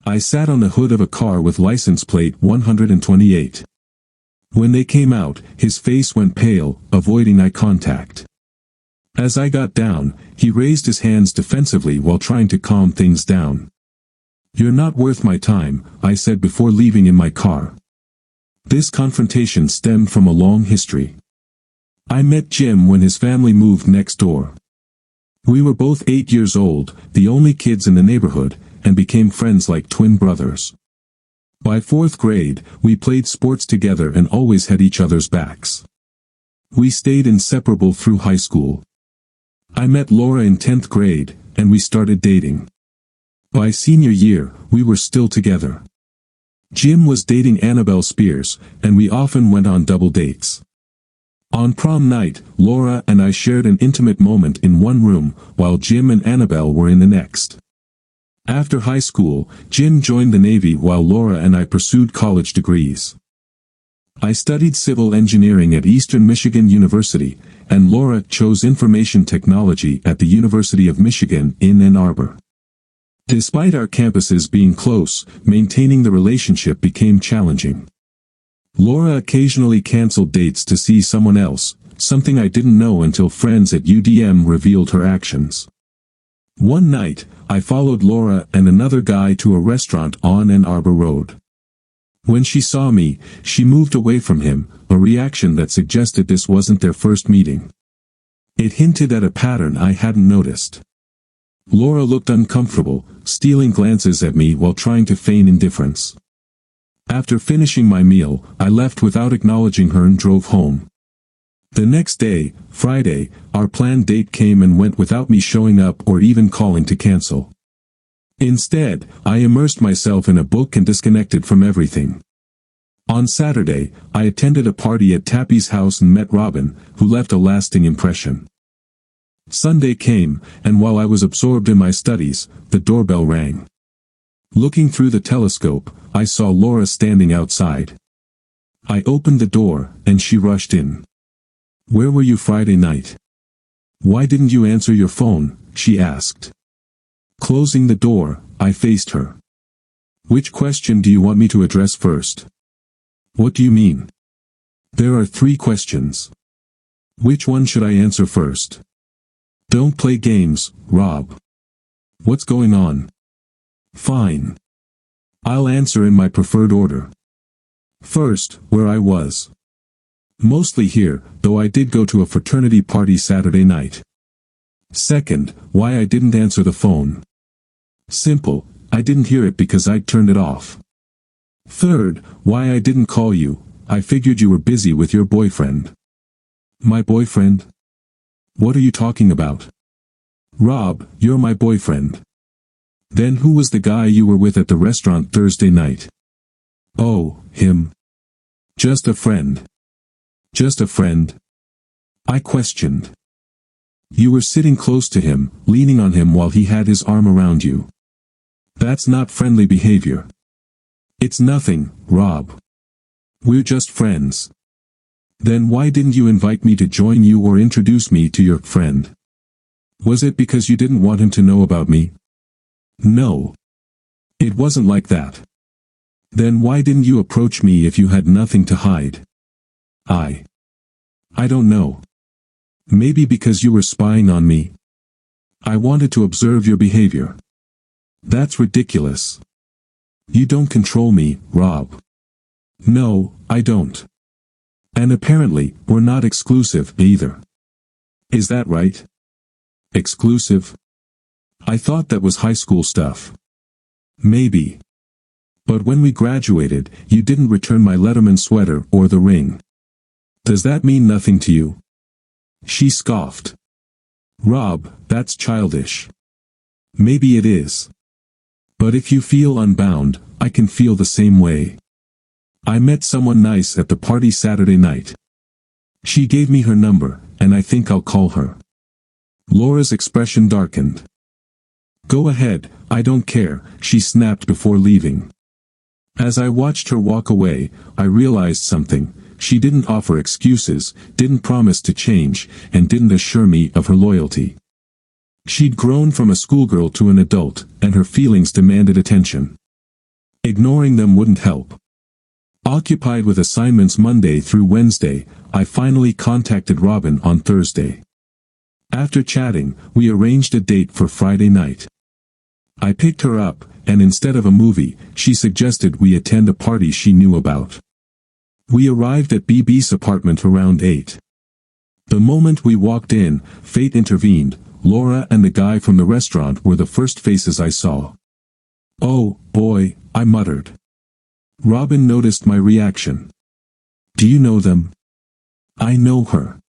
I sat on the hood of a car with license plate 128. When they came out, his face went pale, avoiding eye contact. As I got down, he raised his hands defensively while trying to calm things down. "You're not worth my time," I said before leaving in my car. This confrontation stemmed from a long history. I met Jim when his family moved next door. We were both 8 years old, the only kids in the neighborhood, and became friends like twin brothers. By 4th grade, we played sports together and always had each other's backs. We stayed inseparable through high school. I met Laura in 10th grade, and we started dating. By senior year, we were still together. Jim was dating Annabelle Spears, and we often went on double dates. On prom night, Laura and I shared an intimate moment in one room, while Jim and Annabelle were in the next. After high school, Jim joined the Navy while Laura and I pursued college degrees. I studied civil engineering at Eastern Michigan University, and Laura chose information technology at the University of Michigan in Ann Arbor. Despite our campuses being close, maintaining the relationship became challenging. Laura occasionally canceled dates to see someone else, something I didn't know until friends at UDM revealed her actions. One night, I followed Laura and another guy to a restaurant on Ann Arbor Road. When she saw me, she moved away from him, a reaction that suggested this wasn't their first meeting. It hinted at a pattern I hadn't noticed. Laura looked uncomfortable, stealing glances at me while trying to feign indifference. After finishing my meal, I left without acknowledging her and drove home. The next day, Friday, our planned date came and went without me showing up or even calling to cancel. Instead, I immersed myself in a book and disconnected from everything. On Saturday, I attended a party at Tappy's house and met Robin, who left a lasting impression. Sunday came, and while I was absorbed in my studies, the doorbell rang. Looking through the telescope, I saw Laura standing outside. I opened the door, and she rushed in. "Where were you Friday night? Why didn't you answer your phone?" she asked. Closing the door, I faced her. "Which question do you want me to address first?" "What do you mean?" "There are 3 questions. Which one should I answer first?" "Don't play games, Rob." "What's going on?" "Fine. I'll answer in my preferred order. First, where I was. Mostly here, though I did go to a fraternity party Saturday night. Second, why I didn't answer the phone. Simple, I didn't hear it because I'd turned it off. Third, why I didn't call you, I figured you were busy with your boyfriend." "My boyfriend? What are you talking about?" "Rob, you're my boyfriend." "Then who was the guy you were with at the restaurant Thursday night?" "Oh, him. Just a friend." "Just a friend?" I questioned. "You were sitting close to him, leaning on him while he had his arm around you. That's not friendly behavior." "It's nothing, Rob. We're just friends." "Then why didn't you invite me to join you or introduce me to your friend? Was it because you didn't want him to know about me?" "No. It wasn't like that." "Then why didn't you approach me if you had nothing to hide?" I don't know. Maybe because you were spying on me. I wanted to observe your behavior." "That's ridiculous. You don't control me, Rob." "No, I don't. And apparently, we're not exclusive, either. Is that right?" "Exclusive? I thought that was high school stuff." "Maybe. But when we graduated, you didn't return my Letterman sweater or the ring. Does that mean nothing to you?" She scoffed. "Rob, that's childish." "Maybe it is. But if you feel unbound, I can feel the same way. I met someone nice at the party Saturday night. She gave me her number, and I think I'll call her." Laura's expression darkened. "Go ahead, I don't care," she snapped before leaving. As I watched her walk away, I realized something. She didn't offer excuses, didn't promise to change, and didn't assure me of her loyalty. She'd grown from a schoolgirl to an adult, and her feelings demanded attention. Ignoring them wouldn't help. Occupied with assignments Monday through Wednesday, I finally contacted Robin on Thursday. After chatting, we arranged a date for Friday night. I picked her up, and instead of a movie, she suggested we attend a party she knew about. We arrived at BB's apartment around 8. The moment we walked in, fate intervened. Laura and the guy from the restaurant were the first faces I saw. "Oh, boy," I muttered. Robin noticed my reaction. "Do you know them?" "I know her.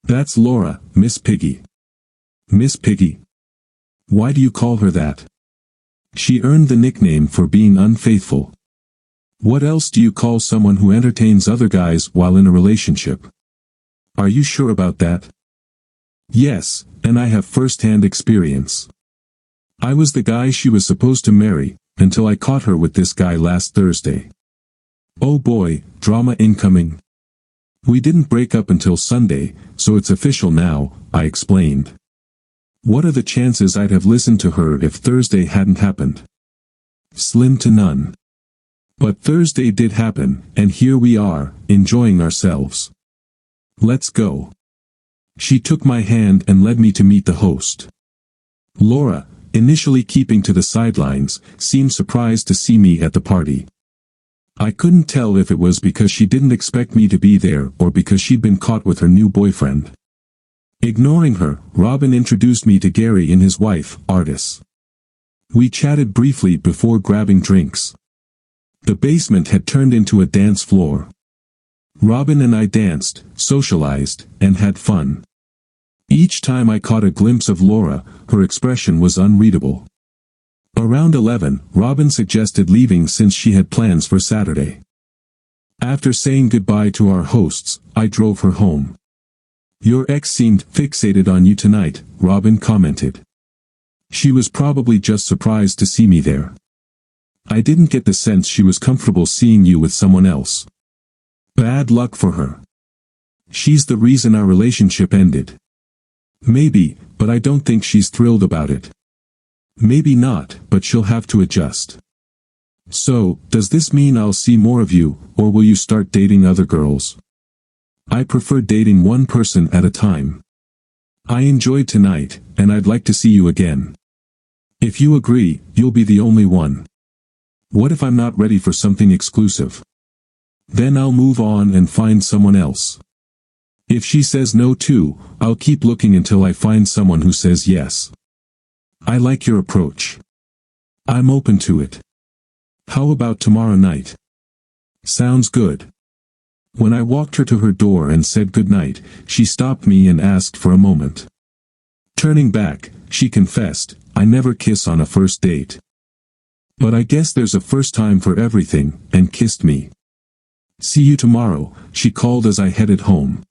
That's Laura, Miss Piggy." "Miss Piggy? Why do you call her that?" "She earned the nickname for being unfaithful. What else do you call someone who entertains other guys while in a relationship?" "Are you sure about that?" "Yes, and I have first-hand experience. I was the guy she was supposed to marry, until I caught her with this guy last Thursday." "Oh boy, drama incoming." "We didn't break up until Sunday, so it's official now," I explained. What are the chances I'd have listened to her if Thursday hadn't happened? Slim to none. But Thursday did happen, and here we are, enjoying ourselves. "Let's go." She took my hand and led me to meet the host. Laura, initially keeping to the sidelines, seemed surprised to see me at the party. I couldn't tell if it was because she didn't expect me to be there or because she'd been caught with her new boyfriend. Ignoring her, Robin introduced me to Gary and his wife, Artis. We chatted briefly before grabbing drinks. The basement had turned into a dance floor. Robin and I danced, socialized, and had fun. Each time I caught a glimpse of Laura, her expression was unreadable. Around 11, Robin suggested leaving since she had plans for Saturday. After saying goodbye to our hosts, I drove her home. "Your ex seemed fixated on you tonight," Robin commented. She was probably just surprised to see me there. I didn't get the sense she was comfortable seeing you with someone else. Bad luck for her. She's the reason our relationship ended. Maybe, but I don't think she's thrilled about it. Maybe not, but she'll have to adjust. So, does this mean I'll see more of you, or will you start dating other girls? I prefer dating one person at a time. I enjoyed tonight, and I'd like to see you again. If you agree, you'll be the only one. What if I'm not ready for something exclusive? Then I'll move on and find someone else. If she says no too, I'll keep looking until I find someone who says yes. I like your approach. I'm open to it. How about tomorrow night? Sounds good. When I walked her to her door and said goodnight, she stopped me and asked for a moment. Turning back, she confessed, "I never kiss on a first date. But I guess there's a first time for everything," and kissed me. "See you tomorrow," she called as I headed home.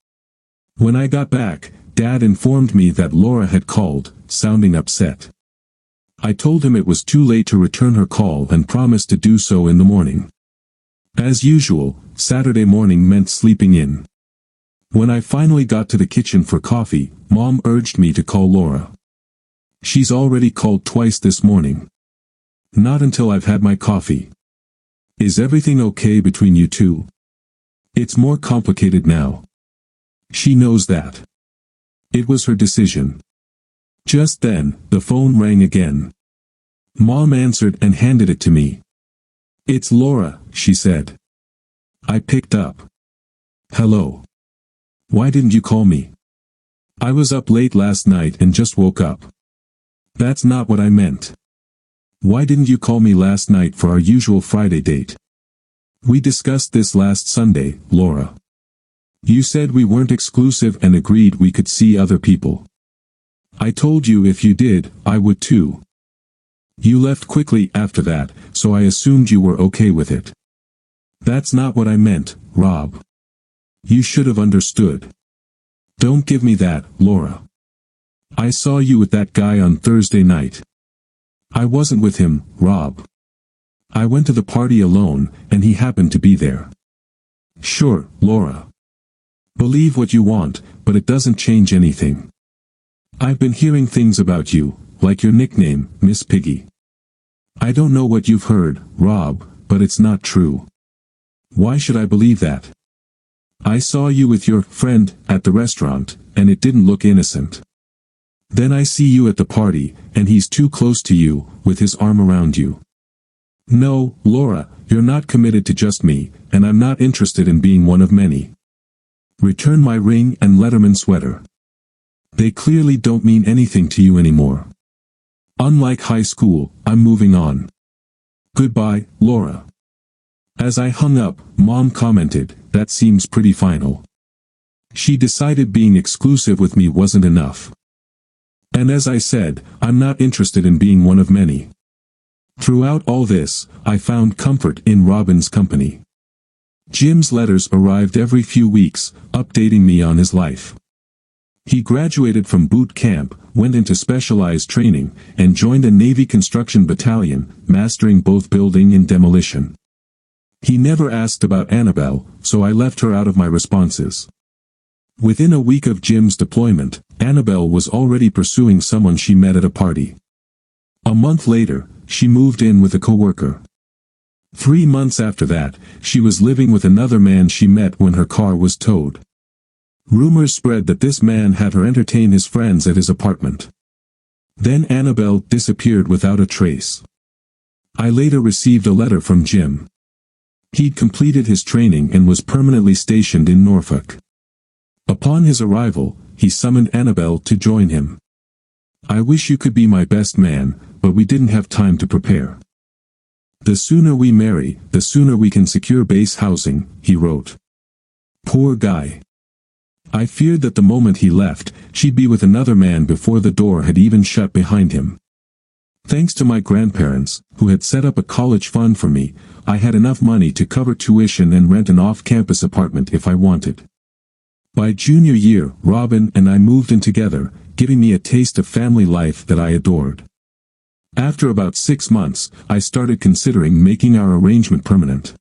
When I got back, Dad informed me that Laura had called, sounding upset. I told him it was too late to return her call and promised to do so in the morning. As usual, Saturday morning meant sleeping in. When I finally got to the kitchen for coffee, Mom urged me to call Laura. "She's already called twice this morning." "Not until I've had my coffee." "Is everything okay between you two?" "It's more complicated now." "She knows that." It was her decision. Just then, the phone rang again. Mom answered and handed it to me. "It's Laura," she said. I picked up. "Hello. Why didn't you call me?" "I was up late last night and just woke up." "That's not what I meant. Why didn't you call me last night for our usual Friday date?" "We discussed this last Sunday, Laura. You said we weren't exclusive and agreed we could see other people. I told you if you did, I would too. You left quickly after that, so I assumed you were okay with it." "That's not what I meant, Rob. You should have understood." "Don't give me that, Laura. I saw you with that guy on Thursday night." "I wasn't with him, Rob. I went to the party alone, and he happened to be there." "Sure, Laura. Believe what you want, but it doesn't change anything. I've been hearing things about you, like your nickname, Miss Piggy. I don't know what you've heard, Rob, but it's not true. Why should I believe that? I saw you with your friend at the restaurant, and it didn't look innocent. Then I see you at the party, and he's too close to you, with his arm around you. No, Laura, you're not committed to just me, and I'm not interested in being one of many. Return my ring and Letterman sweater. They clearly don't mean anything to you anymore. Unlike high school, I'm moving on. Goodbye, Laura. As I hung up, Mom commented, that seems pretty final. She decided being exclusive with me wasn't enough. And as I said, I'm not interested in being one of many. Throughout all this, I found comfort in Robin's company. Jim's letters arrived every few weeks, updating me on his life. He graduated from boot camp, went into specialized training, and joined a Navy construction battalion, mastering both building and demolition. He never asked about Annabelle, so I left her out of my responses. Within a week of Jim's deployment, Annabelle was already pursuing someone she met at a party. A month later, she moved in with a coworker. 3 months after that, she was living with another man she met when her car was towed. Rumors spread that this man had her entertain his friends at his apartment. Then Annabelle disappeared without a trace. I later received a letter from Jim. He'd completed his training and was permanently stationed in Norfolk. Upon his arrival, he summoned Annabelle to join him. I wish you could be my best man, but we didn't have time to prepare. The sooner we marry, the sooner we can secure base housing, he wrote. Poor guy. I feared that the moment he left, she'd be with another man before the door had even shut behind him. Thanks to my grandparents, who had set up a college fund for me, I had enough money to cover tuition and rent an off-campus apartment if I wanted. By junior year, Robin and I moved in together, giving me a taste of family life that I adored. After about 6 months, I started considering making our arrangement permanent.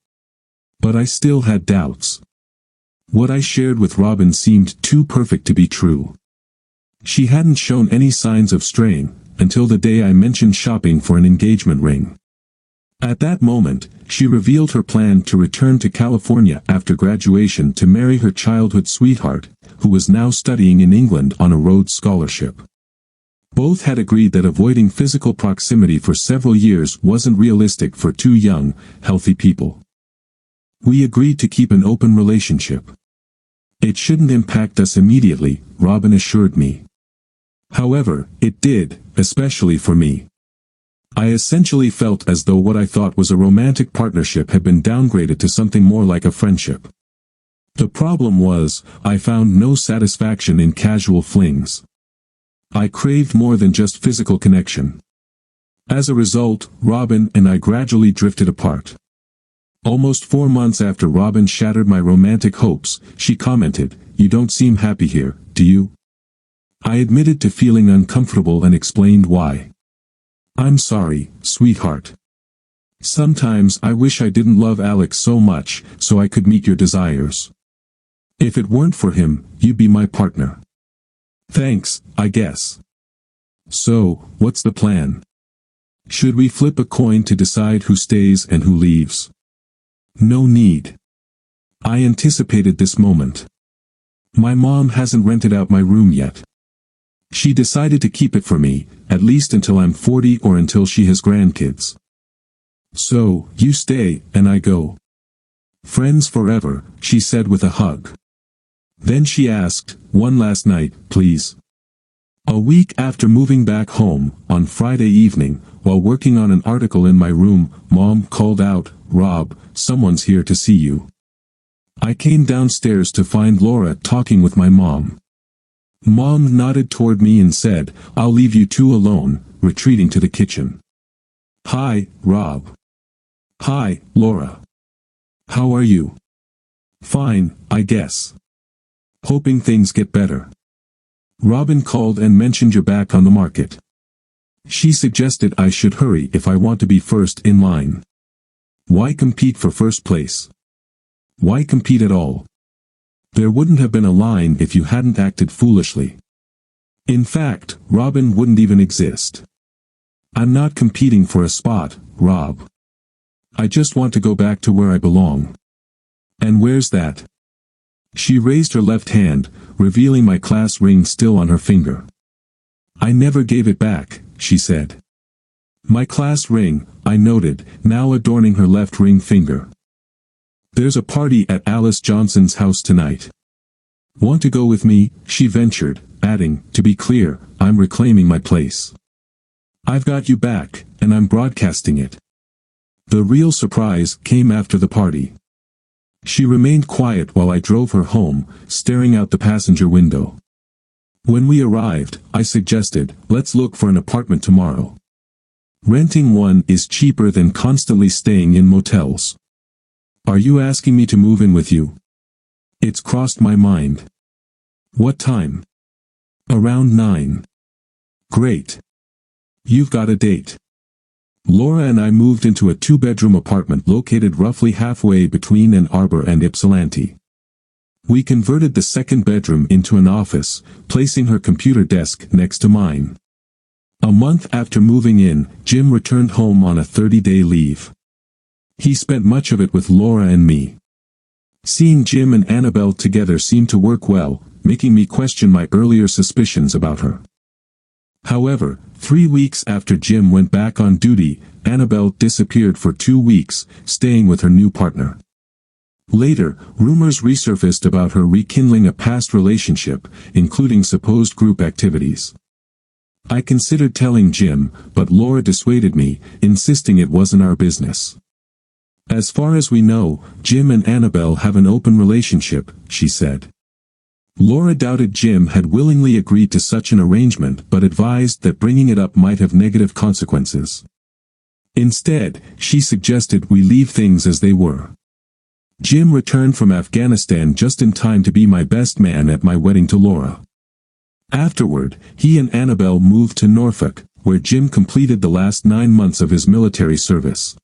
But I still had doubts. What I shared with Robin seemed too perfect to be true. She hadn't shown any signs of straying, until the day I mentioned shopping for an engagement ring. At that moment, she revealed her plan to return to California after graduation to marry her childhood sweetheart, who was now studying in England on a Rhodes Scholarship. Both had agreed that avoiding physical proximity for several years wasn't realistic for two young, healthy people. We agreed to keep an open relationship. It shouldn't impact us immediately, Robin assured me. However, it did, especially for me. I essentially felt as though what I thought was a romantic partnership had been downgraded to something more like a friendship. The problem was, I found no satisfaction in casual flings. I craved more than just physical connection. As a result, Robin and I gradually drifted apart. Almost 4 months after Robin shattered my romantic hopes, she commented, "You don't seem happy here, do you?" I admitted to feeling uncomfortable and explained why. "I'm sorry, sweetheart. Sometimes I wish I didn't love Alex so much, so I could meet your desires. If it weren't for him, you'd be my partner. Thanks, I guess. So, what's the plan? Should we flip a coin to decide who stays and who leaves?" No need. I anticipated this moment. My mom hasn't rented out my room yet. She decided to keep it for me, at least until I'm 40 or until she has grandkids. So, you stay, and I go. Friends forever, she said with a hug. Then she asked, "One last night, please." A week after moving back home, on Friday evening, while working on an article in my room, Mom called out, "Rob, someone's here to see you." I came downstairs to find Laura talking with my mom. Mom nodded toward me and said, "I'll leave you two alone," retreating to the kitchen. "Hi, Rob." "Hi, Laura. How are you?" "Fine, I guess. Hoping things get better. Robin called and mentioned you're back on the market. She suggested I should hurry if I want to be first in line. Why compete for first place? Why compete at all? There wouldn't have been a line if you hadn't acted foolishly. In fact, Robin wouldn't even exist. I'm not competing for a spot, Rob. I just want to go back to where I belong. And where's that? She raised her left hand, revealing my class ring still on her finger. I never gave it back, she said. My class ring, I noted, now adorning her left ring finger. There's a party at Alice Johnson's house tonight. Want to go with me? She ventured, adding, to be clear, I'm reclaiming my place. I've got you back, and I'm broadcasting it. The real surprise came after the party. She remained quiet while I drove her home, staring out the passenger window. When we arrived, I suggested, let's look for an apartment tomorrow. Renting one is cheaper than constantly staying in motels. Are you asking me to move in with you? It's crossed my mind. What time? Around 9. Great. You've got a date. Laura and I moved into a 2-bedroom apartment located roughly halfway between Ann Arbor and Ypsilanti. We converted the second bedroom into an office, placing her computer desk next to mine. A month after moving in, Jim returned home on a 30-day leave. He spent much of it with Laura and me. Seeing Jim and Annabelle together seemed to work well, making me question my earlier suspicions about her. However, 3 weeks after Jim went back on duty, Annabelle disappeared for 2 weeks, staying with her new partner. Later, rumors resurfaced about her rekindling a past relationship, including supposed group activities. I considered telling Jim, but Laura dissuaded me, insisting it wasn't our business. As far as we know, Jim and Annabelle have an open relationship, she said. Laura doubted Jim had willingly agreed to such an arrangement but advised that bringing it up might have negative consequences. Instead, she suggested we leave things as they were. Jim returned from Afghanistan just in time to be my best man at my wedding to Laura. Afterward, he and Annabelle moved to Norfolk, where Jim completed the last 9 months of his military service.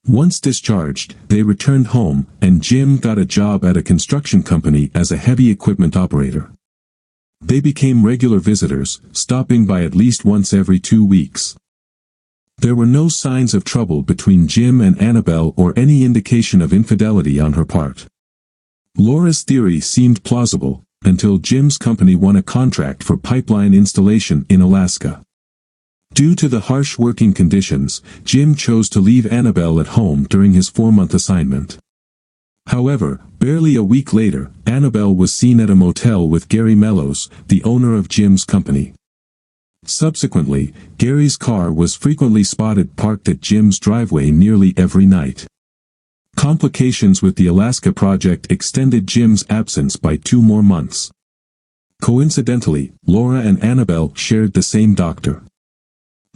Once discharged, they returned home, and Jim got a job at a construction company as a heavy equipment operator. They became regular visitors, stopping by at least once every 2 weeks. There were no signs of trouble between Jim and Annabelle or any indication of infidelity on her part. Laura's theory seemed plausible, until Jim's company won a contract for pipeline installation in Alaska. Due to the harsh working conditions, Jim chose to leave Annabelle at home during his 4-month assignment. However, barely a week later, Annabelle was seen at a motel with Gary Mellows, the owner of Jim's company. Subsequently, Gary's car was frequently spotted parked at Jim's driveway nearly every night. Complications with the Alaska project extended Jim's absence by 2 more months. Coincidentally, Laura and Annabelle shared the same doctor.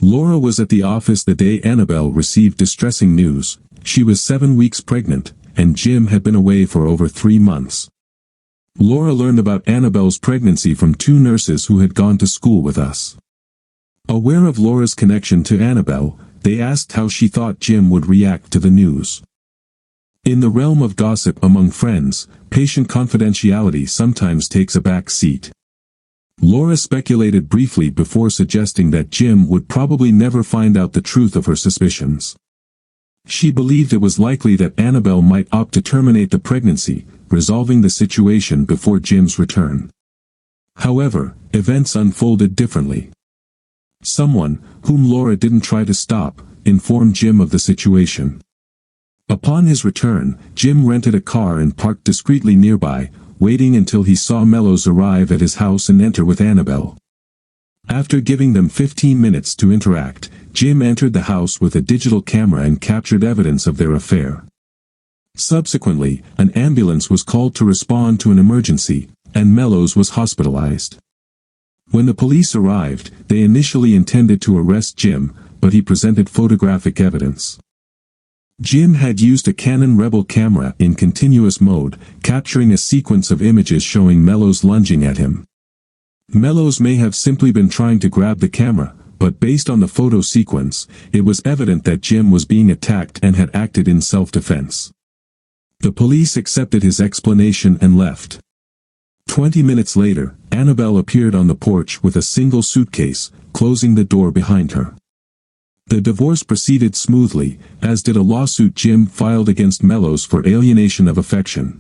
Laura was at the office the day Annabelle received distressing news. She was 7 weeks pregnant, and Jim had been away for over 3 months. Laura learned about Annabelle's pregnancy from 2 nurses who had gone to school with us. Aware of Laura's connection to Annabelle, they asked how she thought Jim would react to the news. In the realm of gossip among friends, patient confidentiality sometimes takes a back seat. Laura speculated briefly before suggesting that Jim would probably never find out the truth of her suspicions. She believed it was likely that Annabelle might opt to terminate the pregnancy, resolving the situation before Jim's return. However, events unfolded differently. Someone, whom Laura didn't try to stop, informed Jim of the situation. Upon his return, Jim rented a car and parked discreetly nearby, waiting until he saw Mellows arrive at his house and enter with Annabelle. After giving them 15 minutes to interact, Jim entered the house with a digital camera and captured evidence of their affair. Subsequently, an ambulance was called to respond to an emergency, and Mellows was hospitalized. When the police arrived, they initially intended to arrest Jim, but he presented photographic evidence. Jim had used a Canon Rebel camera in continuous mode, capturing a sequence of images showing Mellows lunging at him. Mellows may have simply been trying to grab the camera, but based on the photo sequence, it was evident that Jim was being attacked and had acted in self-defense. The police accepted his explanation and left. 20 minutes later, Annabelle appeared on the porch with a single suitcase, closing the door behind her. The divorce proceeded smoothly, as did a lawsuit Jim filed against Mellows for alienation of affection.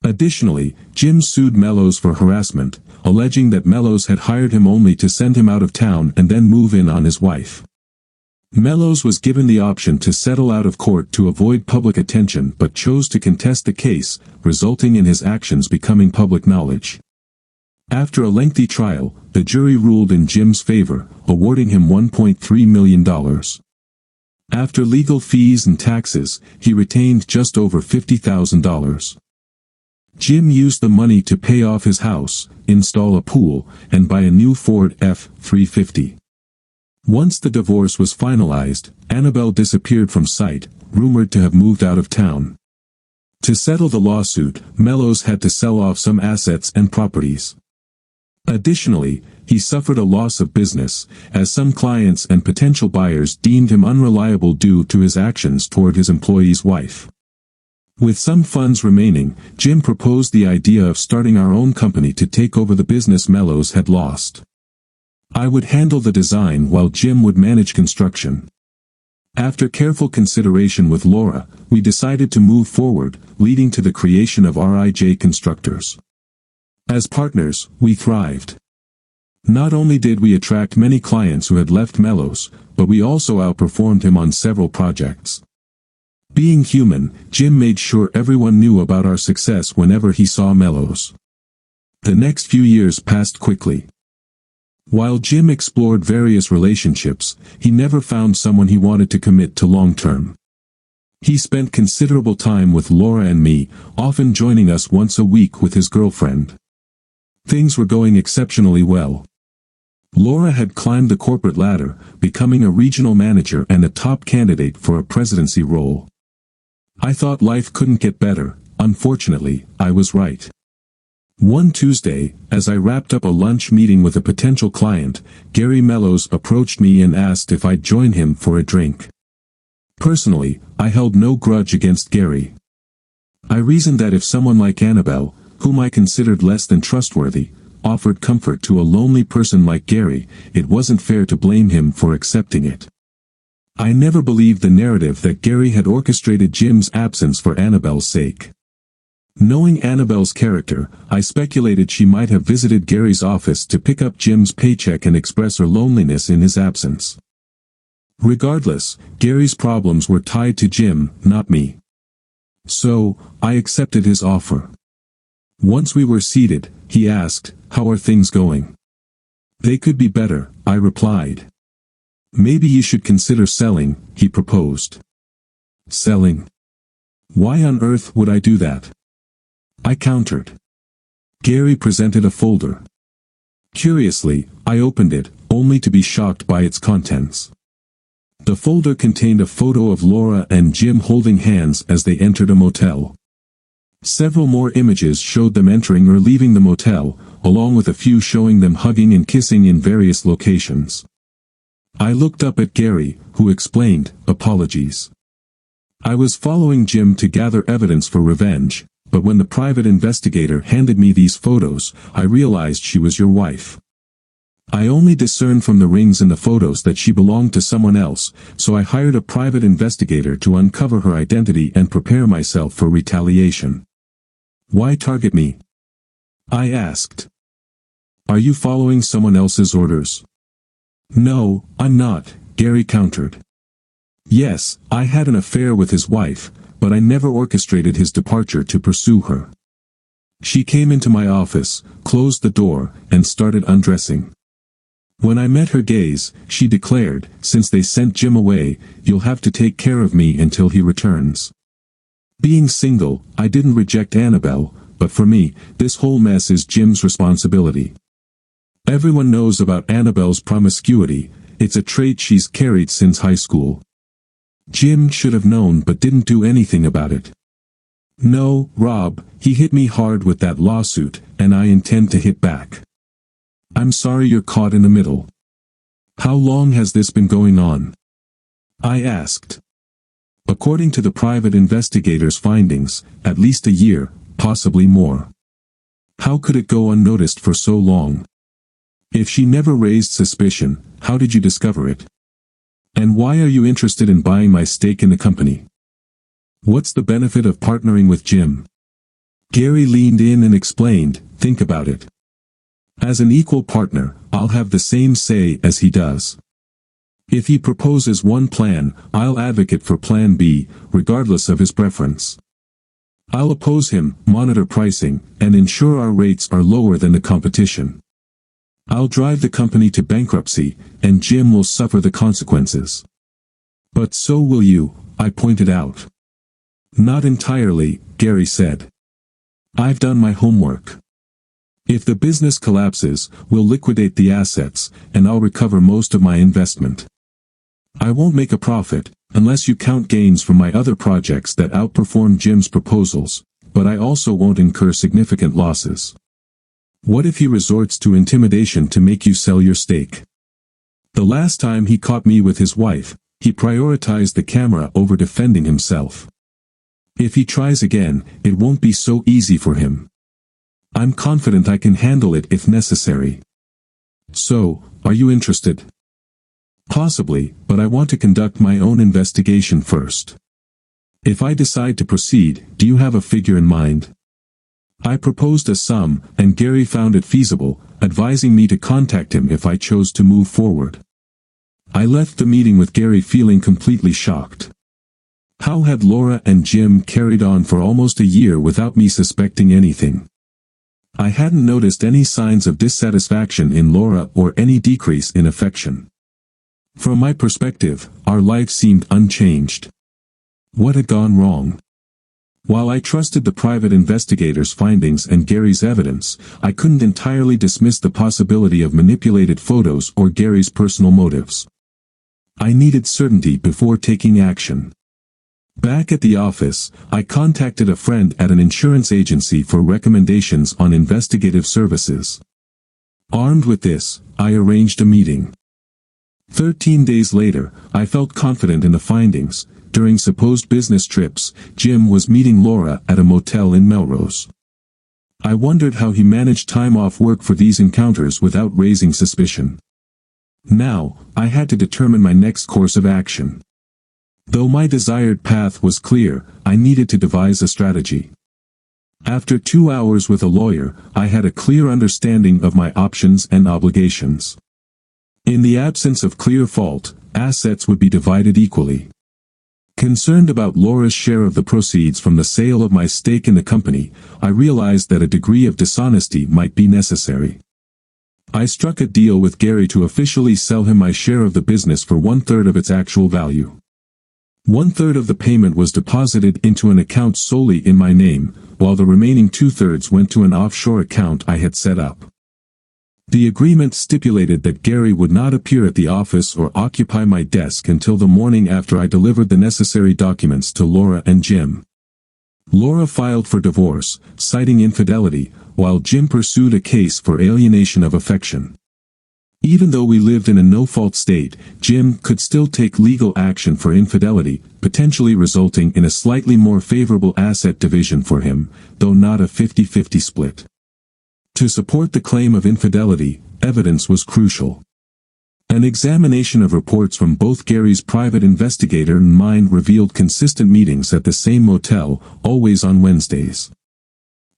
Additionally, Jim sued Mellows for harassment, alleging that Mellows had hired him only to send him out of town and then move in on his wife. Mellows was given the option to settle out of court to avoid public attention but chose to contest the case, resulting in his actions becoming public knowledge. After a lengthy trial, the jury ruled in Jim's favor, awarding him $1.3 million. After legal fees and taxes, he retained just over $50,000. Jim used the money to pay off his house, install a pool, and buy a new Ford F-350. Once the divorce was finalized, Annabelle disappeared from sight, rumored to have moved out of town. To settle the lawsuit, Mellows had to sell off some assets and properties. Additionally, he suffered a loss of business, as some clients and potential buyers deemed him unreliable due to his actions toward his employee's wife. With some funds remaining, Jim proposed the idea of starting our own company to take over the business Mellows had lost. I would handle the design while Jim would manage construction. After careful consideration with Laura, we decided to move forward, leading to the creation of RIJ Constructors. As partners, we thrived. Not only did we attract many clients who had left Mellows, but we also outperformed him on several projects. Being human, Jim made sure everyone knew about our success whenever he saw Mellows. The next few years passed quickly. While Jim explored various relationships, he never found someone he wanted to commit to long-term. He spent considerable time with Laura and me, often joining us once a week with his girlfriend. Things were going exceptionally well. Laura had climbed the corporate ladder, becoming a regional manager and a top candidate for a presidency role. I thought life couldn't get better. Unfortunately, I was right. One Tuesday, as I wrapped up a lunch meeting with a potential client, Gary Mellows approached me and asked if I'd join him for a drink. Personally, I held no grudge against Gary. I reasoned that if someone like Annabelle, whom I considered less than trustworthy, offered comfort to a lonely person like Gary, it wasn't fair to blame him for accepting it. I never believed the narrative that Gary had orchestrated Jim's absence for Annabelle's sake. Knowing Annabelle's character, I speculated she might have visited Gary's office to pick up Jim's paycheck and express her loneliness in his absence. Regardless, Gary's problems were tied to Jim, not me. So, I accepted his offer. Once we were seated, he asked, "How are things going?" "They could be better," I replied. "Maybe you should consider selling," he proposed. "Selling? Why on earth would I do that?" I countered. Gary presented a folder. Curiously, I opened it, only to be shocked by its contents. The folder contained a photo of Laura and Jim holding hands as they entered a motel. Several more images showed them entering or leaving the motel, along with a few showing them hugging and kissing in various locations. I looked up at Gary, who explained, "Apologies. I was following Jim to gather evidence for revenge, but when the private investigator handed me these photos, I realized she was your wife. I only discerned from the rings in the photos that she belonged to someone else, so I hired a private investigator to uncover her identity and prepare myself for retaliation." "Why target me?" I asked. "Are you following someone else's orders?" "No, I'm not," Gary countered. "Yes, I had an affair with his wife, but I never orchestrated his departure to pursue her. She came into my office, closed the door, and started undressing. When I met her gaze, she declared, 'Since they sent Jim away, you'll have to take care of me until he returns.' Being single, I didn't reject Annabelle, but for me, this whole mess is Jim's responsibility. Everyone knows about Annabelle's promiscuity. It's a trait she's carried since high school. Jim should have known but didn't do anything about it. No, Rob, he hit me hard with that lawsuit, and I intend to hit back. I'm sorry you're caught in the middle." "How long has this been going on?" I asked. "According to the private investigator's findings, at least a year, possibly more." "How could it go unnoticed for so long? If she never raised suspicion, how did you discover it?" And why are you interested in buying my stake in the company? What's the benefit of partnering with Jim? Gary leaned in and explained, think about it. As an equal partner, I'll have the same say as he does. If he proposes one plan, I'll advocate for plan B, regardless of his preference. I'll oppose him, monitor pricing, and ensure our rates are lower than the competition. I'll drive the company to bankruptcy, and Jim will suffer the consequences. But so will you, I pointed out. Not entirely, Gary said. I've done my homework. If the business collapses, we'll liquidate the assets, and I'll recover most of my investment. I won't make a profit, unless you count gains from my other projects that outperform Jim's proposals, but I also won't incur significant losses. What if he resorts to intimidation to make you sell your stake? The last time he caught me with his wife, he prioritized the camera over defending himself. If he tries again, it won't be so easy for him. I'm confident I can handle it if necessary. So, are you interested? Possibly, but I want to conduct my own investigation first. If I decide to proceed, do you have a figure in mind? I proposed a sum, and Gary found it feasible, advising me to contact him if I chose to move forward. I left the meeting with Gary feeling completely shocked. How had Laura and Jim carried on for almost a year without me suspecting anything? I hadn't noticed any signs of dissatisfaction in Laura or any decrease in affection. From my perspective, our life seemed unchanged. What had gone wrong? While I trusted the private investigator's findings and Gary's evidence, I couldn't entirely dismiss the possibility of manipulated photos or Gary's personal motives. I needed certainty before taking action. Back at the office, I contacted a friend at an insurance agency for recommendations on investigative services. Armed with this, I arranged a meeting. 13 days later, I felt confident in the findings. During supposed business trips, Jim was meeting Laura at a motel in Melrose. I wondered how he managed time off work for these encounters without raising suspicion. Now, I had to determine my next course of action. Though my desired path was clear, I needed to devise a strategy. After 2 hours with a lawyer, I had a clear understanding of my options and obligations. In the absence of clear fault, assets would be divided equally. Concerned about Laura's share of the proceeds from the sale of my stake in the company, I realized that a degree of dishonesty might be necessary. I struck a deal with Gary to officially sell him my share of the business for 1/3 of its actual value. 1/3 of the payment was deposited into an account solely in my name, while the remaining 2/3 went to an offshore account I had set up. The agreement stipulated that Gary would not appear at the office or occupy my desk until the morning after I delivered the necessary documents to Laura and Jim. Laura filed for divorce, citing infidelity, while Jim pursued a case for alienation of affection. Even though we lived in a no-fault state, Jim could still take legal action for infidelity, potentially resulting in a slightly more favorable asset division for him, though not a 50-50 split. To support the claim of infidelity, evidence was crucial. An examination of reports from both Gary's private investigator and mine revealed consistent meetings at the same motel, always on Wednesdays.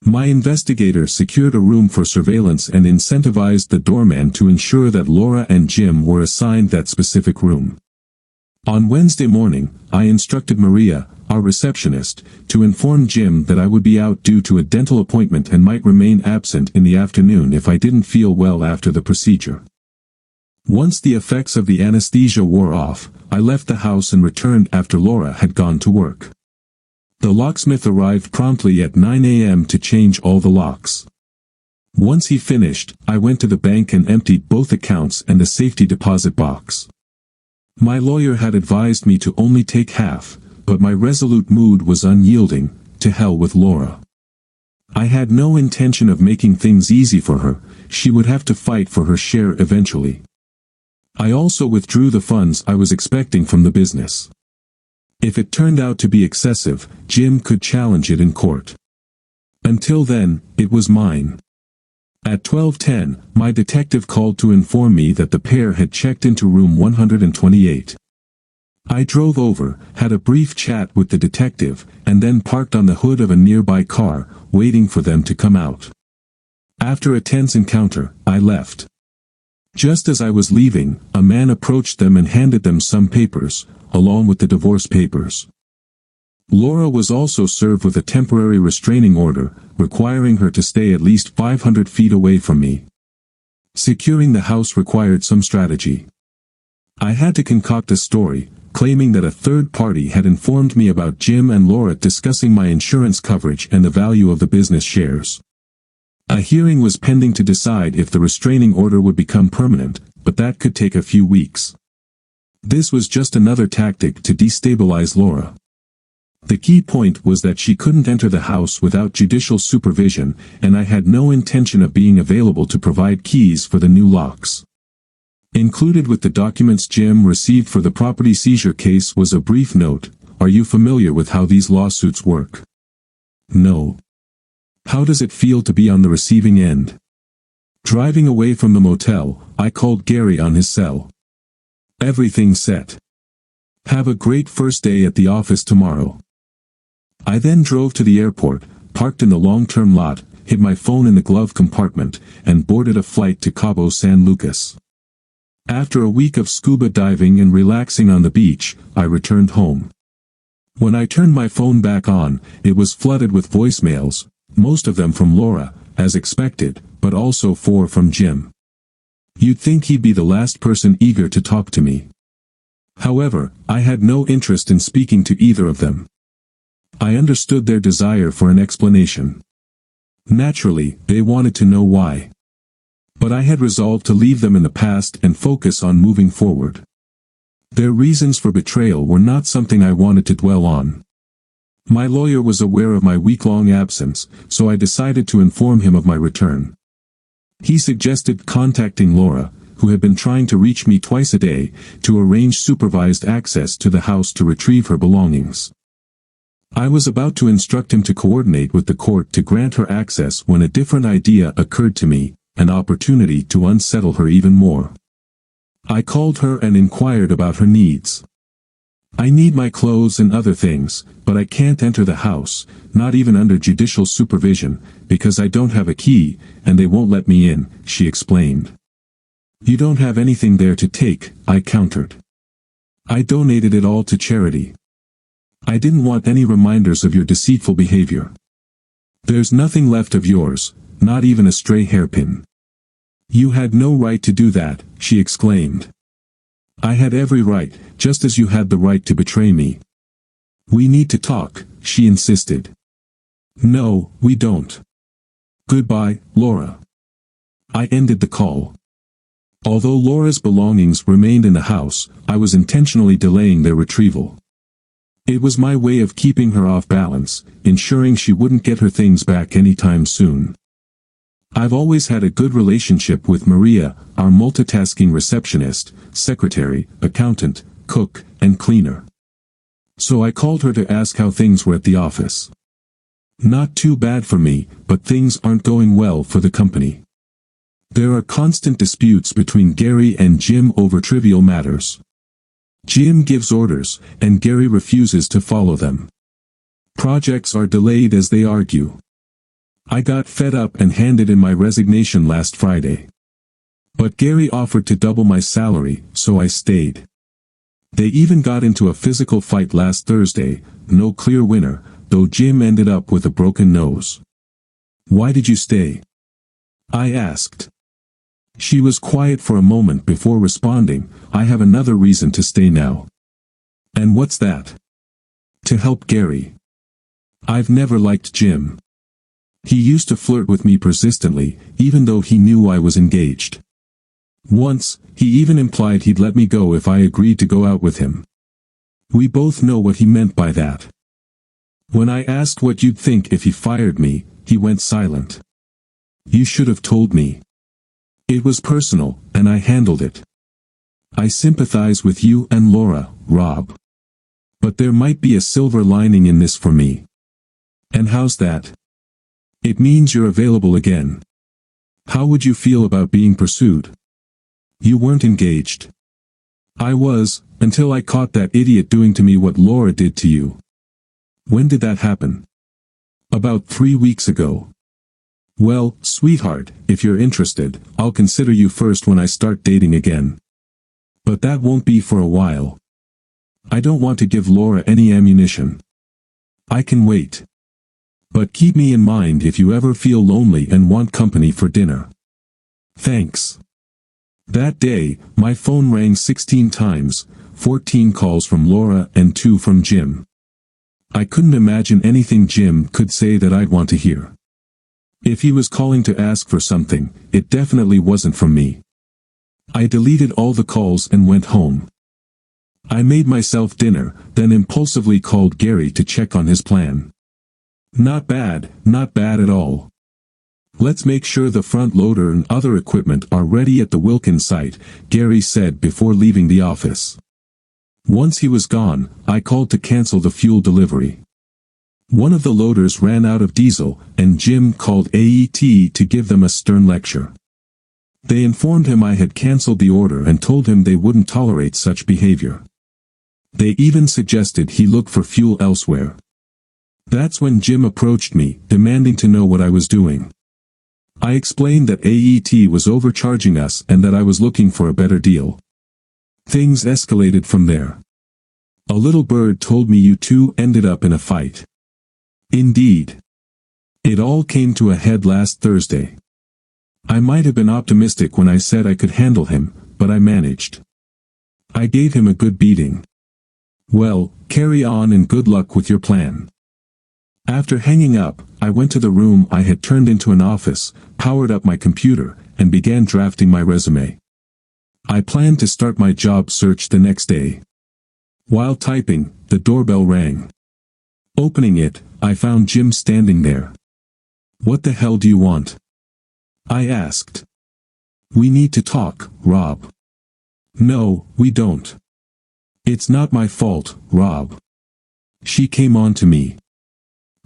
My investigator secured a room for surveillance and incentivized the doorman to ensure that Laura and Jim were assigned that specific room. On Wednesday morning, I instructed Maria, our receptionist, to inform Jim that I would be out due to a dental appointment and might remain absent in the afternoon if I didn't feel well after the procedure. Once the effects of the anesthesia wore off, I left the house and returned after Laura had gone to work. The locksmith arrived promptly at 9 a.m. to change all the locks. Once he finished, I went to the bank and emptied both accounts and a safety deposit box. My lawyer had advised me to only take half, but my resolute mood was unyielding. To hell with Laura. I had no intention of making things easy for her. She would have to fight for her share eventually. I also withdrew the funds I was expecting from the business. If it turned out to be excessive, Jim could challenge it in court. Until then, it was mine. At 12:10, my detective called to inform me that the pair had checked into room 128. I drove over, had a brief chat with the detective, and then parked on the hood of a nearby car, waiting for them to come out. After a tense encounter, I left. Just as I was leaving, a man approached them and handed them some papers, along with the divorce papers. Laura was also served with a temporary restraining order, requiring her to stay at least 500 feet away from me. Securing the house required some strategy. I had to concoct a story, claiming that a third party had informed me about Jim and Laura discussing my insurance coverage and the value of the business shares. A hearing was pending to decide if the restraining order would become permanent, but that could take a few weeks. This was just another tactic to destabilize Laura. The key point was that she couldn't enter the house without judicial supervision, and I had no intention of being available to provide keys for the new locks. Included with the documents Jim received for the property seizure case was a brief note, "Are you familiar with how these lawsuits work?" "No." "How does it feel to be on the receiving end?" Driving away from the motel, I called Gary on his cell. "Everything's set. Have a great first day at the office tomorrow." I then drove to the airport, parked in the long-term lot, hid my phone in the glove compartment, and boarded a flight to Cabo San Lucas. After a week of scuba diving and relaxing on the beach, I returned home. When I turned my phone back on, it was flooded with voicemails, most of them from Laura, as expected, but also 4 from Jim. You'd think he'd be the last person eager to talk to me. However, I had no interest in speaking to either of them. I understood their desire for an explanation. Naturally, they wanted to know why. But I had resolved to leave them in the past and focus on moving forward. Their reasons for betrayal were not something I wanted to dwell on. My lawyer was aware of my week-long absence, so I decided to inform him of my return. He suggested contacting Laura, who had been trying to reach me twice a day, to arrange supervised access to the house to retrieve her belongings. I was about to instruct him to coordinate with the court to grant her access when a different idea occurred to me, an opportunity to unsettle her even more. I called her and inquired about her needs. "I need my clothes and other things, but I can't enter the house, not even under judicial supervision, because I don't have a key, and they won't let me in," she explained. "You don't have anything there to take," I countered. "I donated it all to charity. I didn't want any reminders of your deceitful behavior. There's nothing left of yours, not even a stray hairpin." "You had no right to do that," she exclaimed. "I had every right, just as you had the right to betray me." "We need to talk," she insisted. "No, we don't. Goodbye, Laura." I ended the call. Although Laura's belongings remained in the house, I was intentionally delaying their retrieval. It was my way of keeping her off balance, ensuring she wouldn't get her things back anytime soon. I've always had a good relationship with Maria, our multitasking receptionist, secretary, accountant, cook, and cleaner. So I called her to ask how things were at the office. "Not too bad for me, but things aren't going well for the company. There are constant disputes between Gary and Jim over trivial matters. Jim gives orders, and Gary refuses to follow them. Projects are delayed as they argue. I got fed up and handed in my resignation last Friday. But Gary offered to double my salary, so I stayed. They even got into a physical fight last Thursday, no clear winner, though Jim ended up with a broken nose." "Why did you stay?" I asked. She was quiet for a moment before responding, "I have another reason to stay now." "And what's that?" "To help Gary. I've never liked Jim. He used to flirt with me persistently, even though he knew I was engaged. Once, he even implied he'd let me go if I agreed to go out with him. We both know what he meant by that. When I asked what you'd think if he fired me, he went silent. You should have told me. It was personal, and I handled it. I sympathize with you and Laura, Rob. But there might be a silver lining in this for me." "And how's that?" "It means you're available again. How would you feel about being pursued? You weren't engaged." I was, until I caught that idiot doing to me what Laura did to you. When did that happen? About 3 weeks ago. Well, sweetheart, if you're interested, I'll consider you first when I start dating again. But that won't be for a while. I don't want to give Laura any ammunition. I can wait. But keep me in mind if you ever feel lonely and want company for dinner. Thanks. That day, my phone rang 16 times, 14 calls from Laura and 2 from Jim. I couldn't imagine anything Jim could say that I'd want to hear. If he was calling to ask for something, it definitely wasn't from me. I deleted all the calls and went home. I made myself dinner, then impulsively called Gary to check on his plan. Not bad at all. Let's make sure the front loader and other equipment are ready at the Wilkins site, Gary said before leaving the office. Once he was gone, I called to cancel the fuel delivery. One of the loaders ran out of diesel, and Jim called AET to give them a stern lecture. They informed him I had cancelled the order and told him they wouldn't tolerate such behavior. They even suggested he look for fuel elsewhere. That's when Jim approached me, demanding to know what I was doing. I explained that AET was overcharging us and that I was looking for a better deal. Things escalated from there. A little bird told me you two ended up in a fight. Indeed. It all came to a head last Thursday. I might have been optimistic when I said I could handle him, but I managed. I gave him a good beating. Well, carry on and good luck with your plan. After hanging up, I went to the room I had turned into an office, powered up my computer, and began drafting my resume. I planned to start my job search the next day. While typing, the doorbell rang. Opening it, I found Jim standing there. What the hell do you want? I asked. We need to talk, Rob. No, we don't. It's not my fault, Rob. She came on to me.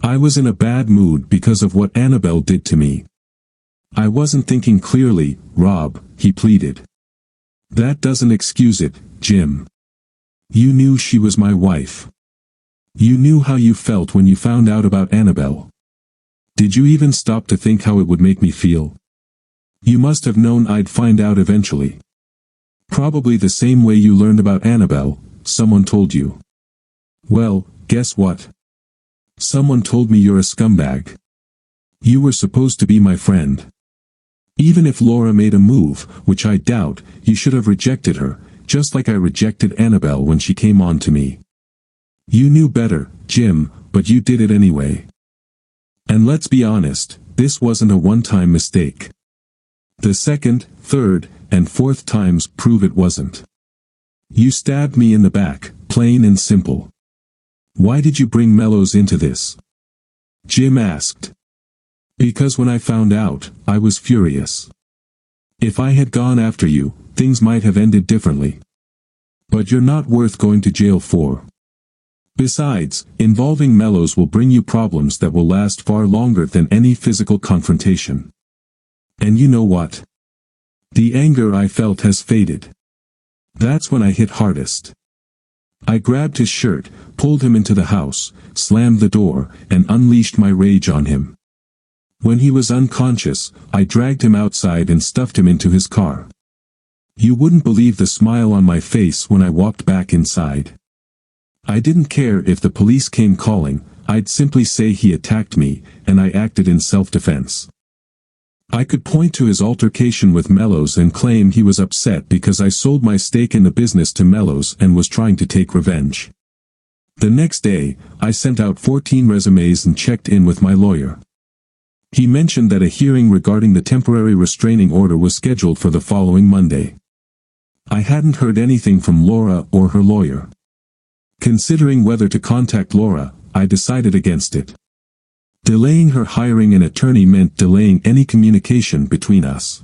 I was in a bad mood because of what Annabelle did to me. I wasn't thinking clearly, Rob, he pleaded. That doesn't excuse it, Jim. You knew she was my wife. You knew how you felt when you found out about Annabelle. Did you even stop to think how it would make me feel? You must have known I'd find out eventually. Probably the same way you learned about Annabelle, someone told you. Well, guess what? Someone told me you're a scumbag. You were supposed to be my friend. Even if Laura made a move, which I doubt, you should have rejected her, just like I rejected Annabelle when she came on to me. You knew better, Jim, but you did it anyway. And let's be honest, this wasn't a one-time mistake. The second, third, and fourth times prove it wasn't. You stabbed me in the back, plain and simple. Why did you bring Mellows into this? Jim asked. Because when I found out, I was furious. If I had gone after you, things might have ended differently. But you're not worth going to jail for. Besides, involving Mellows will bring you problems that will last far longer than any physical confrontation. And you know what? The anger I felt has faded. That's when I hit hardest. I grabbed his shirt, pulled him into the house, slammed the door, and unleashed my rage on him. When he was unconscious, I dragged him outside and stuffed him into his car. You wouldn't believe the smile on my face when I walked back inside. I didn't care if the police came calling, I'd simply say he attacked me, and I acted in self-defense. I could point to his altercation with Mellows and claim he was upset because I sold my stake in the business to Mellows and was trying to take revenge. The next day, I sent out 14 resumes and checked in with my lawyer. He mentioned that a hearing regarding the temporary restraining order was scheduled for the following Monday. I hadn't heard anything from Laura or her lawyer. Considering whether to contact Laura, I decided against it. Delaying her hiring an attorney meant delaying any communication between us.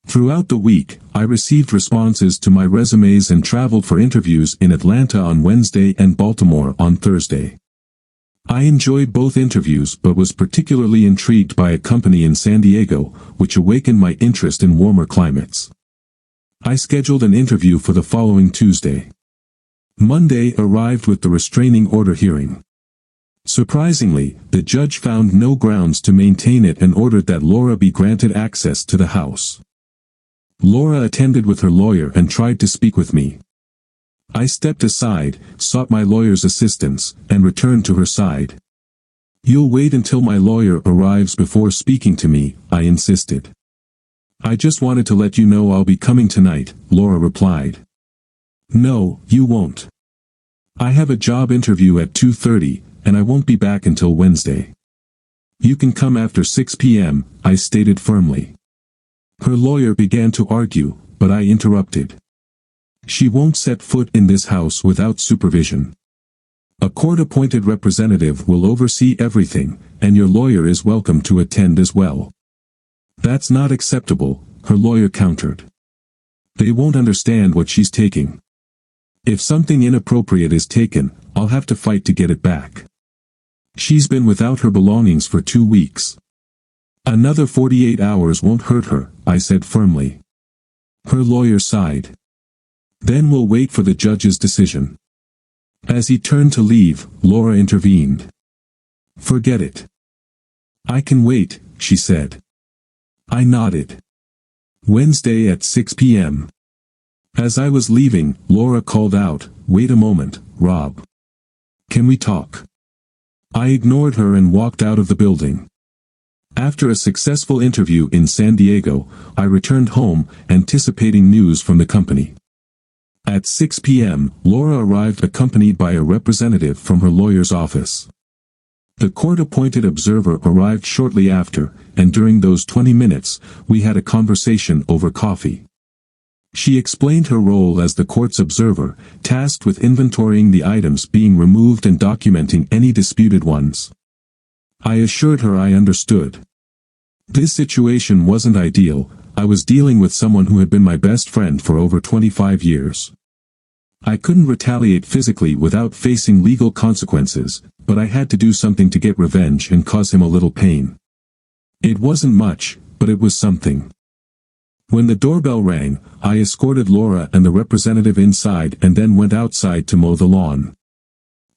Throughout the week, I received responses to my resumes and traveled for interviews in Atlanta on Wednesday and Baltimore on Thursday. I enjoyed both interviews but was particularly intrigued by a company in San Diego, which awakened my interest in warmer climates. I scheduled an interview for the following Tuesday. Monday arrived with the restraining order hearing. Surprisingly, the judge found no grounds to maintain it and ordered that Laura be granted access to the house. Laura attended with her lawyer and tried to speak with me. I stepped aside, sought my lawyer's assistance, and returned to her side. "You'll wait until my lawyer arrives before speaking to me," I insisted. "I just wanted to let you know I'll be coming tonight," Laura replied. "No, you won't. I have a job interview at 2:30, and I won't be back until Wednesday." "You can come after 6 p.m., I stated firmly. Her lawyer began to argue, but I interrupted. "She won't set foot in this house without supervision. A court-appointed representative will oversee everything, and your lawyer is welcome to attend as well." "That's not acceptable," her lawyer countered. "They won't understand what she's taking. If something inappropriate is taken, I'll have to fight to get it back. She's been without her belongings for 2 weeks. Another 48 hours won't hurt her," I said firmly. Her lawyer sighed. "Then we'll wait for the judge's decision." As he turned to leave, Laura intervened. "Forget it. I can wait," she said. I nodded. Wednesday at 6 p.m. As I was leaving, Laura called out, "Wait a moment, Rob. Can we talk?" I ignored her and walked out of the building. After a successful interview in San Diego, I returned home, anticipating news from the company. At 6 p.m., Laura arrived accompanied by a representative from her lawyer's office. The court-appointed observer arrived shortly after, and during those 20 minutes, we had a conversation over coffee. She explained her role as the court's observer, tasked with inventorying the items being removed and documenting any disputed ones. I assured her I understood. This situation wasn't ideal. I was dealing with someone who had been my best friend for over 25 years. I couldn't retaliate physically without facing legal consequences, but I had to do something to get revenge and cause him a little pain. It wasn't much, but it was something. When the doorbell rang, I escorted Laura and the representative inside and then went outside to mow the lawn.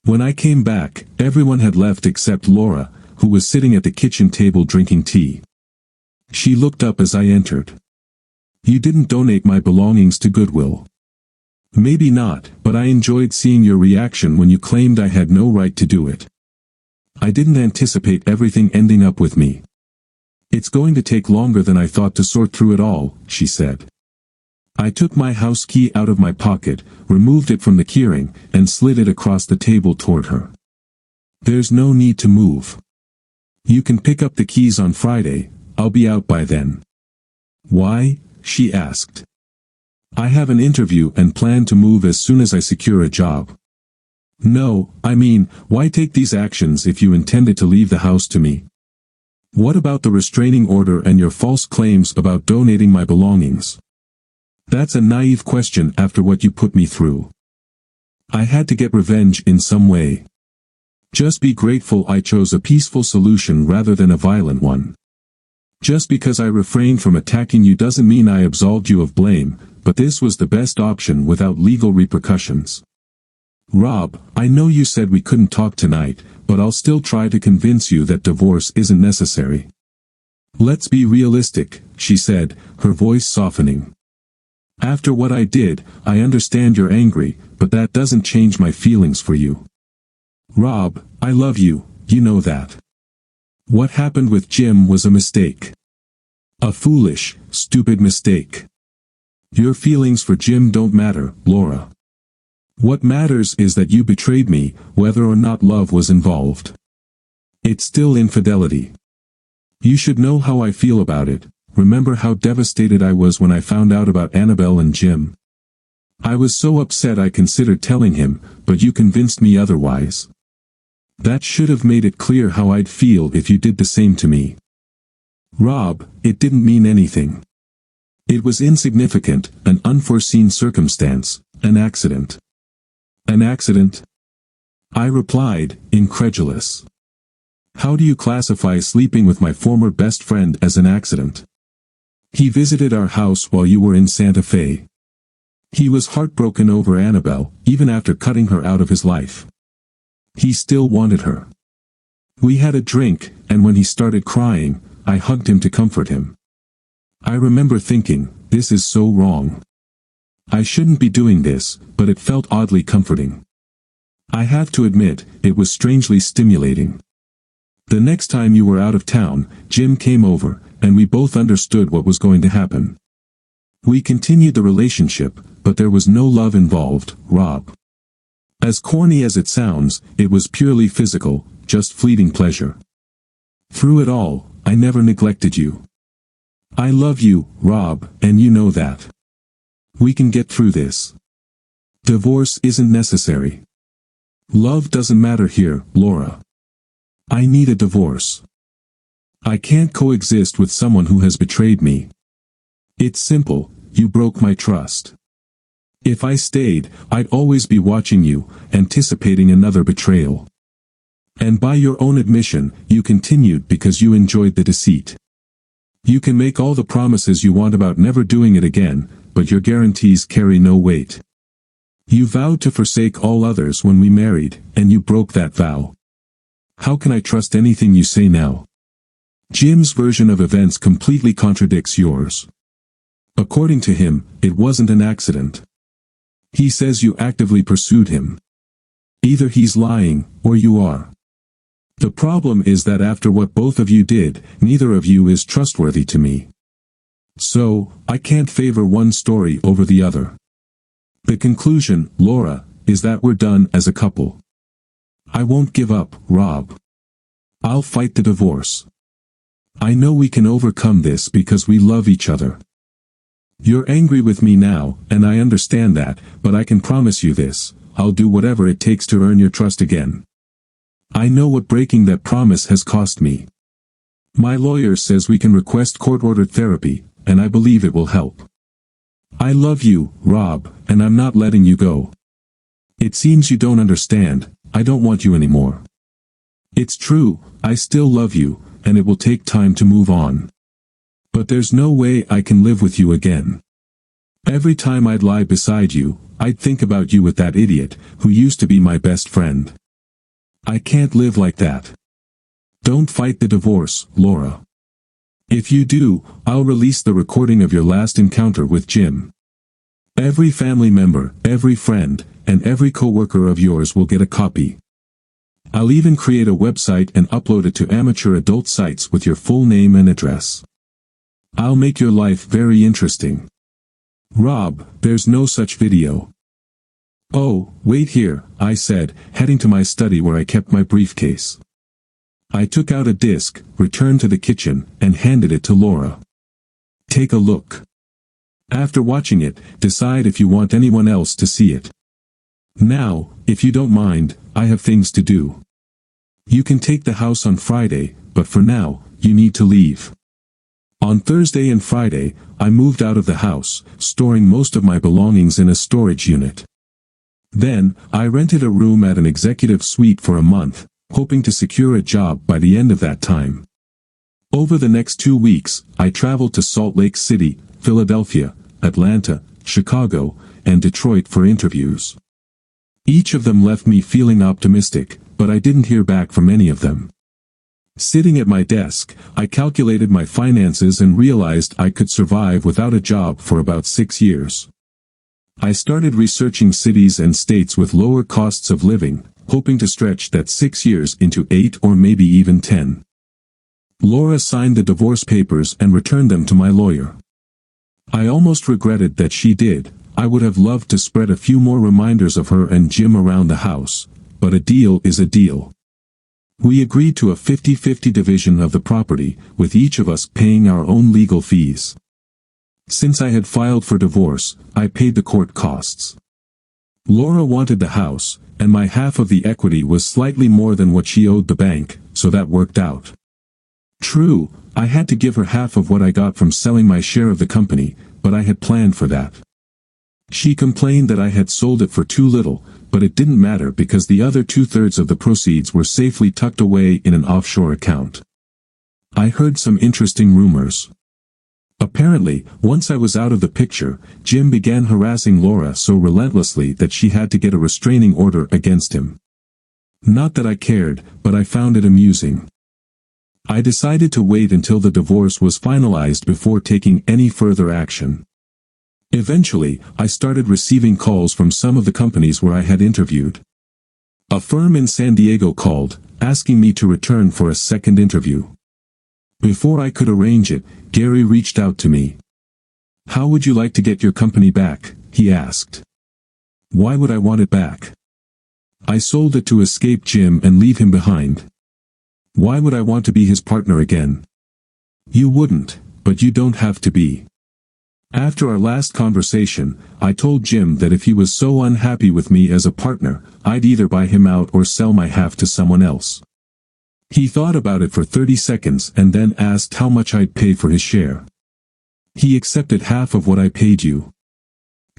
When I came back, everyone had left except Laura, who was sitting at the kitchen table drinking tea. She looked up as I entered. "You didn't donate my belongings to Goodwill." "Maybe not, but I enjoyed seeing your reaction when you claimed I had no right to do it. I didn't anticipate everything ending up with me. It's going to take longer than I thought to sort through it all," she said. I took my house key out of my pocket, removed it from the keyring, and slid it across the table toward her. "There's no need to move. You can pick up the keys on Friday, I'll be out by then." "Why?" she asked. "I have an interview and plan to move as soon as I secure a job." "No, I mean, why take these actions if you intended to leave the house to me? What about the restraining order and your false claims about donating my belongings?" "That's a naive question after what you put me through. I had to get revenge in some way. Just be grateful I chose a peaceful solution rather than a violent one. Just because I refrained from attacking you doesn't mean I absolved you of blame, but this was the best option without legal repercussions. Rob, I know you said we couldn't talk tonight, but I'll still try to convince you that divorce isn't necessary. Let's be realistic," she said, her voice softening. "After what I did, I understand you're angry, but that doesn't change my feelings for you. Rob, I love you, you know that. What happened with Jim was a mistake. A foolish, stupid mistake. Your feelings for Jim don't matter, Laura. What matters is that you betrayed me, whether or not love was involved. It's still infidelity. You should know how I feel about it. Remember how devastated I was when I found out about Annabelle and Jim. I was so upset I considered telling him, but you convinced me otherwise. That should have made it clear how I'd feel if you did the same to me. Rob, it didn't mean anything. It was insignificant, an unforeseen circumstance, an accident." "An accident?" I replied, incredulous. "How do you classify sleeping with my former best friend as an accident? He visited our house while you were in Santa Fe. He was heartbroken over Annabelle, even after cutting her out of his life. He still wanted her. We had a drink, and when he started crying, I hugged him to comfort him. I remember thinking, this is so wrong. I shouldn't be doing this, but it felt oddly comforting. I have to admit, it was strangely stimulating. The next time you were out of town, Jim came over, and we both understood what was going to happen. We continued the relationship, but there was no love involved, Rob. As corny as it sounds, it was purely physical, just fleeting pleasure. Through it all, I never neglected you. I love you, Rob, and you know that. We can get through this. Divorce isn't necessary. Love doesn't matter here, Laura. I need a divorce. I can't coexist with someone who has betrayed me. It's simple, you broke my trust. If I stayed, I'd always be watching you, anticipating another betrayal. And by your own admission, you continued because you enjoyed the deceit. You can make all the promises you want about never doing it again, but your guarantees carry no weight. You vowed to forsake all others when we married, and you broke that vow. How can I trust anything you say now? Jim's version of events completely contradicts yours. According to him, it wasn't an accident. He says you actively pursued him. Either he's lying, or you are. The problem is that after what both of you did, neither of you is trustworthy to me. So, I can't favor one story over the other. The conclusion, Laura, is that we're done as a couple. I won't give up, Rob. I'll fight the divorce. I know we can overcome this because we love each other. You're angry with me now, and I understand that, but I can promise you this, I'll do whatever it takes to earn your trust again. I know what breaking that promise has cost me. My lawyer says we can request court-ordered therapy, and I believe it will help. I love you, Rob, and I'm not letting you go. It seems you don't understand, I don't want you anymore. It's true, I still love you, and it will take time to move on. But there's no way I can live with you again. Every time I'd lie beside you, I'd think about you with that idiot, who used to be my best friend. I can't live like that. Don't fight the divorce, Laura. If you do, I'll release the recording of your last encounter with Jim. Every family member, every friend, and every coworker of yours will get a copy. I'll even create a website and upload it to amateur adult sites with your full name and address. I'll make your life very interesting. Rob, there's no such video. Oh, wait here, I said, heading to my study where I kept my briefcase. I took out a disc, returned to the kitchen, and handed it to Laura. Take a look. After watching it, decide if you want anyone else to see it. Now, if you don't mind, I have things to do. You can take the house on Friday, but for now, you need to leave. On Thursday and Friday, I moved out of the house, storing most of my belongings in a storage unit. Then, I rented a room at an executive suite for a month, hoping to secure a job by the end of that time. Over the next 2 weeks, I traveled to Salt Lake City, Philadelphia, Atlanta, Chicago, and Detroit for interviews. Each of them left me feeling optimistic, but I didn't hear back from any of them. Sitting at my desk, I calculated my finances and realized I could survive without a job for about 6 years. I started researching cities and states with lower costs of living, hoping to stretch that 6 years into 8 or maybe even 10. Laura signed the divorce papers and returned them to my lawyer. I almost regretted that she did. I would have loved to spread a few more reminders of her and Jim around the house, but a deal is a deal. We agreed to a 50-50 division of the property, with each of us paying our own legal fees. Since I had filed for divorce, I paid the court costs. Laura wanted the house, and my half of the equity was slightly more than what she owed the bank, so that worked out. True, I had to give her half of what I got from selling my share of the company, but I had planned for that. She complained that I had sold it for too little, but it didn't matter because the other 2/3 of the proceeds were safely tucked away in an offshore account. I heard some interesting rumors. Apparently, once I was out of the picture, Jim began harassing Laura so relentlessly that she had to get a restraining order against him. Not that I cared, but I found it amusing. I decided to wait until the divorce was finalized before taking any further action. Eventually, I started receiving calls from some of the companies where I had interviewed. A firm in San Diego called, asking me to return for a second interview. Before I could arrange it, Gary reached out to me. "How would you like to get your company back?" he asked. "Why would I want it back? I sold it to escape Jim and leave him behind. Why would I want to be his partner again?" "You wouldn't, but you don't have to be." After our last conversation, I told Jim that if he was so unhappy with me as a partner, I'd either buy him out or sell my half to someone else. He thought about it for 30 seconds and then asked how much I'd pay for his share. He accepted half of what I paid you.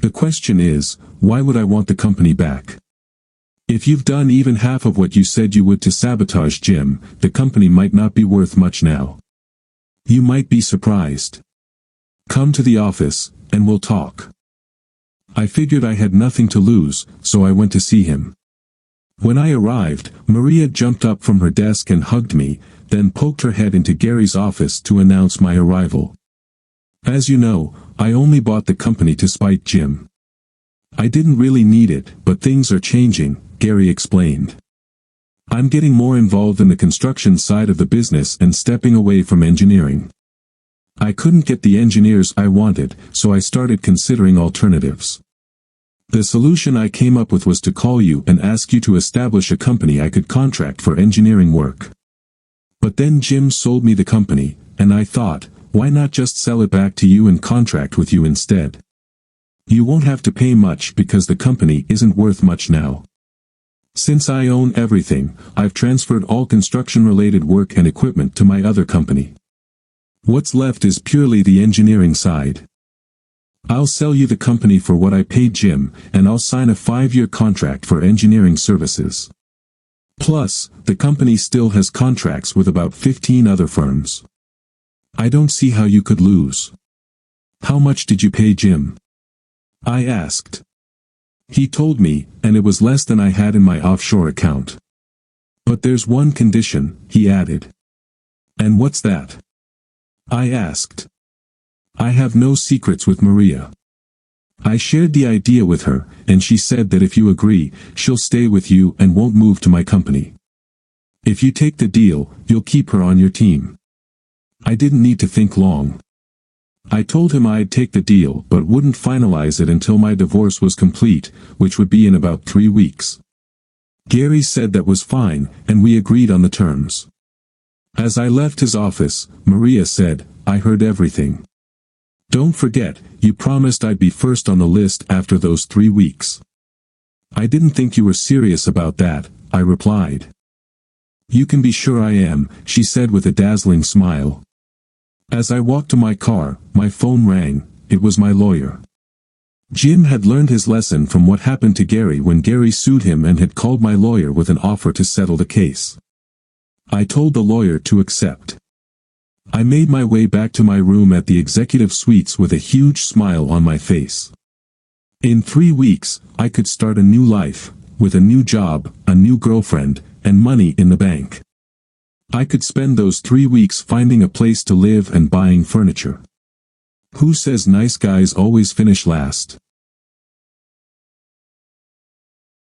The question is, why would I want the company back? If you've done even half of what you said you would to sabotage Jim, the company might not be worth much now. You might be surprised. Come to the office, and we'll talk. I figured I had nothing to lose, so I went to see him. When I arrived, Maria jumped up from her desk and hugged me, then poked her head into Gary's office to announce my arrival. "As you know, I only bought the company to spite Jim. I didn't really need it, but things are changing," Gary explained. "I'm getting more involved in the construction side of the business and stepping away from engineering. I couldn't get the engineers I wanted, so I started considering alternatives. The solution I came up with was to call you and ask you to establish a company I could contract for engineering work. But then Jim sold me the company, and I thought, why not just sell it back to you and contract with you instead? You won't have to pay much because the company isn't worth much now. Since I own everything, I've transferred all construction-related work and equipment to my other company. What's left is purely the engineering side. I'll sell you the company for what I paid Jim, and I'll sign a 5-year contract for engineering services. Plus, the company still has contracts with about 15 other firms. I don't see how you could lose." "How much did you pay Jim?" I asked. He told me, and it was less than I had in my offshore account. "But there's one condition," he added. "And what's that?" I asked. "I have no secrets with Maria. I shared the idea with her, and she said that if you agree, she'll stay with you and won't move to my company. If you take the deal, you'll keep her on your team." I didn't need to think long. I told him I'd take the deal but wouldn't finalize it until my divorce was complete, which would be in about 3 weeks. Gary said that was fine, and we agreed on the terms. As I left his office, Maria said, "I heard everything. Don't forget, you promised I'd be first on the list after those 3 weeks." "I didn't think you were serious about that," I replied. "You can be sure I am," she said with a dazzling smile. As I walked to my car, my phone rang. It was my lawyer. Jim had learned his lesson from what happened to Gary when Gary sued him and had called my lawyer with an offer to settle the case. I told the lawyer to accept. I made my way back to my room at the executive suites with a huge smile on my face. In 3 weeks, I could start a new life, with a new job, a new girlfriend, and money in the bank. I could spend those 3 weeks finding a place to live and buying furniture. Who says nice guys always finish last?